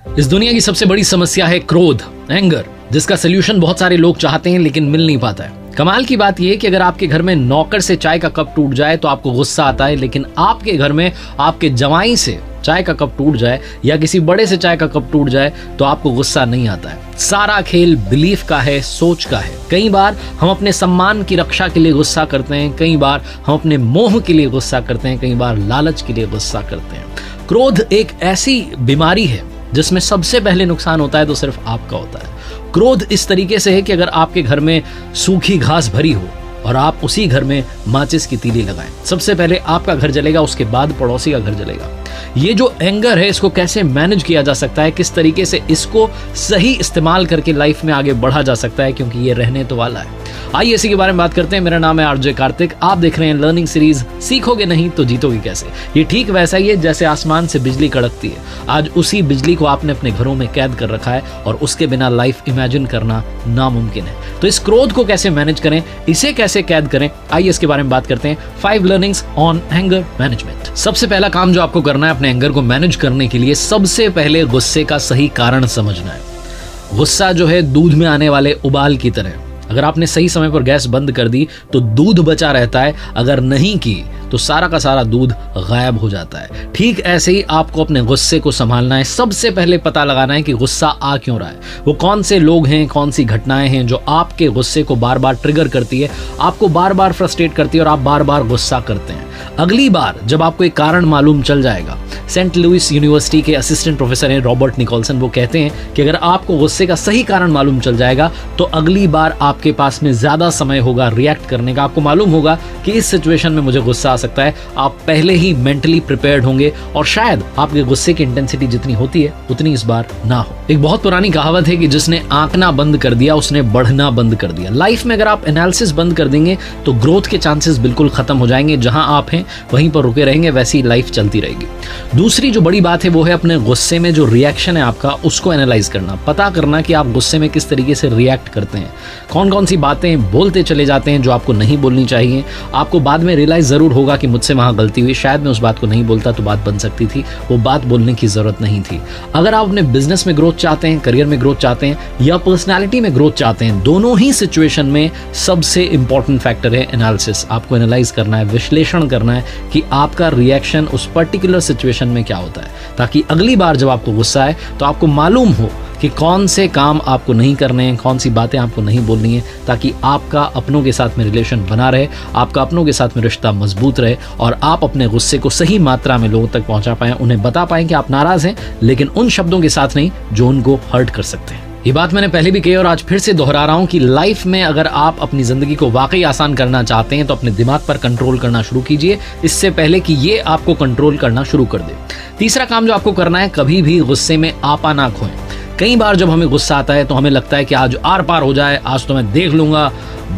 इस दुनिया की सबसे बड़ी समस्या है क्रोध, एंगर, जिसका सोल्यूशन बहुत सारे लोग चाहते हैं लेकिन मिल नहीं पाता है। कमाल की बात यह कि अगर आपके घर में नौकर से चाय का कप टूट जाए तो आपको गुस्सा आता है, लेकिन आपके घर में आपके जवाई से चाय का कप टूट जाए या किसी बड़े से चाय का कप टूट जाए तो आपको गुस्सा नहीं आता है। सारा खेल बिलीफ का है, सोच का है। कई बार हम अपने सम्मान की रक्षा के लिए गुस्सा करते हैं, कई बार हम अपने मोह के लिए गुस्सा करते हैं, कई बार लालच के लिए गुस्सा करते हैं। क्रोध एक ऐसी बीमारी है जिसमें सबसे पहले नुकसान होता है तो सिर्फ आपका होता है। क्रोध इस तरीके से है कि अगर आपके घर में सूखी घास भरी हो और आप उसी घर में माचिस की तीली लगाएं, सबसे पहले आपका घर जलेगा, उसके बाद पड़ोसी का घर जलेगा। ये जो एंगर है, इसको कैसे मैनेज किया जा सकता है, किस तरीके से इसको सही इस्तेमाल करके लाइफ में आगे बढ़ा जा सकता है, क्योंकि ये रहने तो वाला है। आइए इसी के बारे में बात करते हैं। मेरा नाम है आरजे कार्तिक, आप देख रहे हैं लर्निंग सीरीज सीखोगे नहीं तो जीतोगे कैसे। ये ठीक वैसा ही है जैसे आसमान से बिजली कड़कती है। आज उसी बिजली को आपने अपने घरों में कैद कर रखा है और उसके बिना लाइफ इमेजिन करना नामुमकिन है। तो इस क्रोध को कैसे मैनेज करें, इसे कैसे कैद करें, आइए इसके बारे में बात करते हैं। 5 लर्निंग्स ऑन एंगर मैनेजमेंट। सबसे पहला काम जो आपको करना है अपने एंगर को मैनेज करने के लिए, सबसे पहले गुस्से का सही कारण समझना है। गुस्सा जो है दूध में आने वाले उबाल की तरह, अगर आपने सही समय पर गैस बंद कर दी तो दूध बचा रहता है, अगर नहीं की तो सारा का सारा दूध गायब हो जाता है। ठीक ऐसे ही आपको अपने गुस्से को संभालना है। सबसे पहले पता लगाना है कि गुस्सा आ क्यों रहा है, वो कौन से लोग हैं, कौन सी घटनाएं हैं जो आपके गुस्से को बार बार ट्रिगर करती है, आपको बार बार फ्रस्ट्रेट करती है और आप बार बार गुस्सा करते हैं। अगली बार जब आपको एक कारण मालूम चल जाएगा, सेंट लुइस यूनिवर्सिटी के असिस्टेंट प्रोफेसर हैं रॉबर्ट निकोलसन, वो कहते हैं कि अगर आपको गुस्से का सही कारण मालूम चल जाएगा तो अगली बार आपके पास में ज्यादा समय होगा रिएक्ट करने का। आपको मालूम होगा कि इस सिचुएशन में मुझे गुस्सा आ सकता है, आप पहले ही मेंटली प्रिपेयर्ड होंगे और शायद आपके गुस्से की इंटेंसिटी जितनी होती है उतनी इस बार ना हो। एक बहुत पुरानी कहावत है कि जिसने आंकना बंद कर दिया उसने बढ़ना बंद कर दिया। लाइफ में अगर आप एनालिसिस बंद कर देंगे तो ग्रोथ के चांसेस बिल्कुल खत्म हो जाएंगे। जहां आप हैं वहीं पर रुके रहेंगे, वैसी लाइफ चलती रहेगी। दूसरी जो बड़ी बात है वो है अपने गुस्से में जो रिएक्शन है आपका, उसको एनालाइज करना, पता करना कि आप गुस्से में किस तरीके से रिएक्ट करते हैं, कौन कौन सी बातें बोलते चले जाते हैं जो आपको नहीं बोलनी चाहिए। आपको बाद में रियलाइज जरूर होगा कि मुझसे वहां गलती हुई, शायद मैं उस बात को नहीं बोलता तो बात बन सकती थी, वो बात बोलने की जरूरत नहीं थी। अगर आप अपने बिजनेस में ग्रोथ चाहते हैं, करियर में ग्रोथ चाहते हैं या पर्सनैलिटी में ग्रोथ चाहते हैं, दोनों ही सिचुएशन में सबसे इंपॉर्टेंट फैक्टर है एनालिसिस। आपको एनालाइज करना है, विश्लेषण करना है कि आपका रिएक्शन उस पर्टिकुलर सिचुएशन में क्या होता है, ताकि अगली बार जब आपको गुस्सा आए तो आपको मालूम हो कि कौन से काम आपको नहीं करने हैं, कौन सी बातें आपको नहीं बोलनी है, ताकि आपका अपनों के साथ में रिलेशन बना रहे, आपका अपनों के साथ में रिश्ता मजबूत रहे और आप अपने गुस्से को सही मात्रा में लोगों तक पहुंचा पाएं, उन्हें बता पाएं कि आप नाराज हैं लेकिन उन शब्दों के साथ नहीं जो उनको हर्ट कर सकते हैं। ये बात मैंने पहले भी कही और आज फिर से दोहरा रहा हूं कि लाइफ में अगर आप अपनी जिंदगी को वाकई आसान करना चाहते हैं तो अपने दिमाग पर कंट्रोल करना शुरू कीजिए, इससे पहले कि ये आपको कंट्रोल करना शुरू कर दे। तीसरा काम जो आपको करना है, कभी भी गुस्से में आपा ना खोएं। कई बार जब हमें गुस्सा आता है तो हमें लगता है कि आज आर पार हो जाए, आज तो मैं देख लूंगा,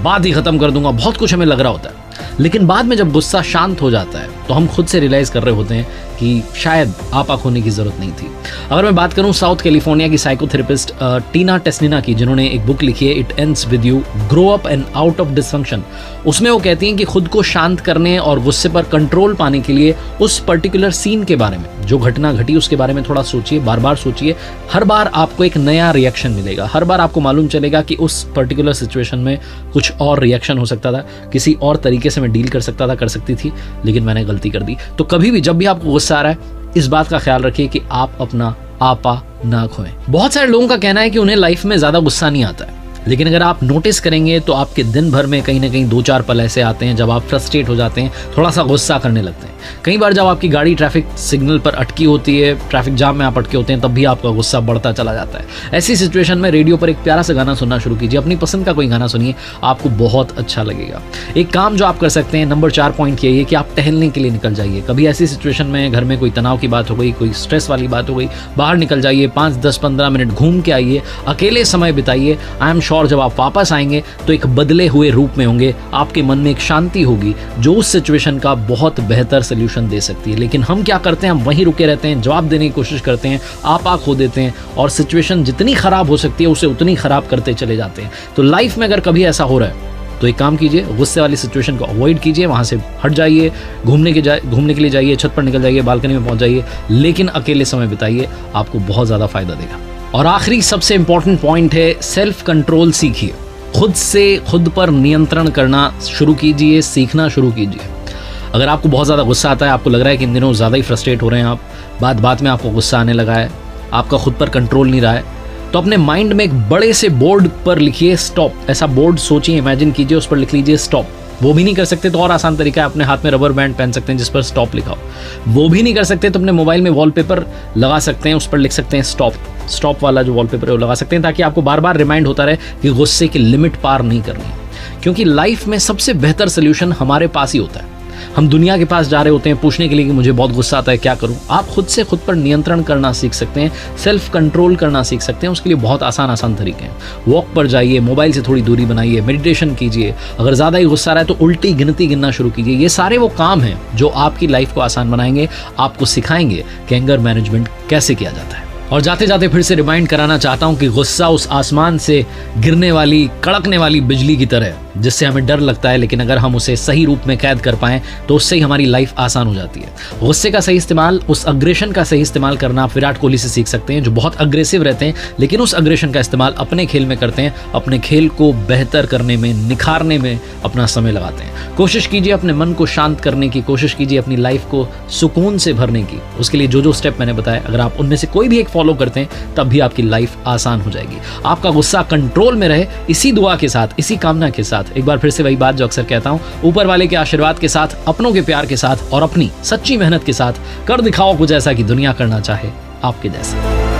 बात ही खत्म कर दूंगा, बहुत कुछ हमें लग रहा होता है। लेकिन बाद में जब गुस्सा शांत हो जाता है तो हम खुद से रियलाइज कर रहे होते हैं कि शायद आपा खोने की जरूरत नहीं थी। अगर मैं बात करूं साउथ कैलिफोर्निया की साइकोथेरेपिस्ट टीना टेस्निना की, जिन्होंने एक बुक लिखी है it ends with you, grow up and out of dysfunction, उसमें वो कहती हैं कि खुद को शांत करने और गुस्से पर कंट्रोल पाने के लिए उस पर्टिकुलर सीन के बारे में, जो घटना घटी उसके बारे में थोड़ा सोचिए, बार बार सोचिए। हर बार आपको एक नया रिएक्शन मिलेगा, हर बार आपको मालूम चलेगा कि उस पर्टिकुलर सिचुएशन में कुछ और रिएक्शन हो सकता था, किसी और तरीके से मैं डील कर सकता था, कर सकती थी, लेकिन मैंने गलती कर दी। तो कभी भी जब भी आपको गुस्सा आ रहा है इस बात का ख्याल रखिए कि आप अपना आपा ना खोएं। बहुत सारे लोगों का कहना है कि उन्हें लाइफ में ज्यादा गुस्सा नहीं आता है, लेकिन अगर आप नोटिस करेंगे तो आपके दिन भर में कहीं ना कहीं 2-4 पल ऐसे आते हैं जब आप फ्रस्ट्रेट हो जाते हैं, थोड़ा सा गुस्सा करने लगते हैं। कई बार जब आपकी गाड़ी ट्रैफिक सिग्नल पर अटकी होती है, ट्रैफिक जाम में आप अटके होते हैं, तब भी आपका गुस्सा बढ़ता चला जाता है। ऐसी सिचुएशन में रेडियो पर एक प्यारा सा गाना सुनना शुरू कीजिए, अपनी पसंद का कोई गाना सुनिए, आपको बहुत अच्छा लगेगा। एक काम जो आप कर सकते हैं, नंबर 4 पॉइंट यही है कि आप टहलने के लिए निकल जाइए। कभी ऐसी सिचुएशन में घर में कोई तनाव की बात हो गई, कोई स्ट्रेस वाली बात हो गई, बाहर निकल जाइए, 5, 10, 15 मिनट घूम के आइए, अकेले समय बिताइए। आई एम श्योर जब आप वापस आएंगे तो एक बदले हुए रूप में होंगे, आपके मन में एक शांति होगी जो उस सिचुएशन का बहुत बेहतर सोल्यूशन दे सकती है। लेकिन हम क्या करते हैं, हम वहीं रुके रहते हैं, जवाब देने की कोशिश करते हैं, आपा खो देते हैं और सिचुएशन जितनी खराब हो सकती है उसे उतनी खराब करते चले जाते हैं। तो लाइफ में अगर कभी ऐसा हो रहा है तो एक काम कीजिए, गुस्से वाली सिचुएशन को अवॉइड कीजिए, वहाँ से हट जाइए, घूमने के लिए जाइए, छत पर निकल जाइए, बालकनी में पहुँच जाइए, लेकिन अकेले समय बिताइए, आपको बहुत ज़्यादा फायदा देगा। और आखिरी सबसे इंपॉर्टेंट पॉइंट है, सेल्फ कंट्रोल सीखिए। खुद पर नियंत्रण करना शुरू कीजिए, सीखना शुरू कीजिए। अगर आपको बहुत ज़्यादा गुस्सा आता है, आपको लग रहा है कि इन दिनों ज़्यादा ही फ्रस्ट्रेट हो रहे हैं आप, बात में आपको गुस्सा आने लगा है, आपका खुद पर कंट्रोल नहीं रहा है, तो अपने माइंड में एक बड़े से बोर्ड पर लिखिए स्टॉप। ऐसा बोर्ड सोचिए, इमेजिन कीजिए, उस पर लिख लीजिए स्टॉप। वो भी नहीं कर सकते तो और आसान तरीका है, अपने हाथ में रबर बैंड पहन सकते हैं जिस पर स्टॉप लिखा हो। वो भी नहीं कर सकते तो अपने मोबाइल में वॉलपेपर लगा सकते हैं, उस पर लिख सकते हैं स्टॉप वाला जो वॉलपेपर है वो लगा सकते हैं, ताकि आपको बार बार रिमाइंड होता रहे कि गुस्से की लिमिट पार नहीं करनी। क्योंकि लाइफ में सबसे बेहतर सोल्यूशन हमारे पास ही होता है। हम दुनिया के पास जा रहे होते हैं पूछने के लिए कि मुझे बहुत गुस्सा आता है, क्या करूं। आप खुद पर नियंत्रण करना सीख सकते हैं, सेल्फ कंट्रोल करना सीख सकते हैं। उसके लिए बहुत आसान तरीके हैं। वॉक पर जाइए, मोबाइल से थोड़ी दूरी बनाइए, मेडिटेशन कीजिए, अगर ज़्यादा ही गुस्सा आ रहा है तो उल्टी गिनती गिनना शुरू कीजिए। ये सारे वो काम हैं जो आपकी लाइफ को आसान बनाएंगे, आपको सिखाएंगे कि एंगर मैनेजमेंट कैसे किया जाता है। और जाते जाते फिर से रिमाइंड कराना चाहता हूं कि गुस्सा उस आसमान से गिरने वाली, कड़कने वाली बिजली की तरह है, जिससे हमें डर लगता है, लेकिन अगर हम उसे सही रूप में कैद कर पाएं तो उससे ही हमारी लाइफ आसान हो जाती है। गुस्से का सही इस्तेमाल, उस अग्रेशन का सही इस्तेमाल करना आप विराट कोहली से सीख सकते हैं, जो बहुत अग्रेसिव रहते हैं, लेकिन उस अग्रेशन का इस्तेमाल अपने खेल में करते हैं, अपने खेल को बेहतर करने में, निखारने में अपना समय लगाते हैं। कोशिश कीजिए अपने मन को शांत करने की, कोशिश कीजिए अपनी लाइफ को सुकून से भरने की। उसके लिए जो स्टेप मैंने बताया, अगर आप उनमें से कोई भी एक फॉलो करते हैं तब भी आपकी लाइफ आसान हो जाएगी। आपका गुस्सा कंट्रोल में रहे, इसी दुआ के साथ, इसी कामना के साथ, एक बार फिर से वही बात जो अक्सर कहता हूं, ऊपर वाले के आशीर्वाद के साथ, अपनों के प्यार के साथ और अपनी सच्ची मेहनत के साथ कर दिखाओ कुछ ऐसा कि दुनिया करना चाहे आपके जैसा।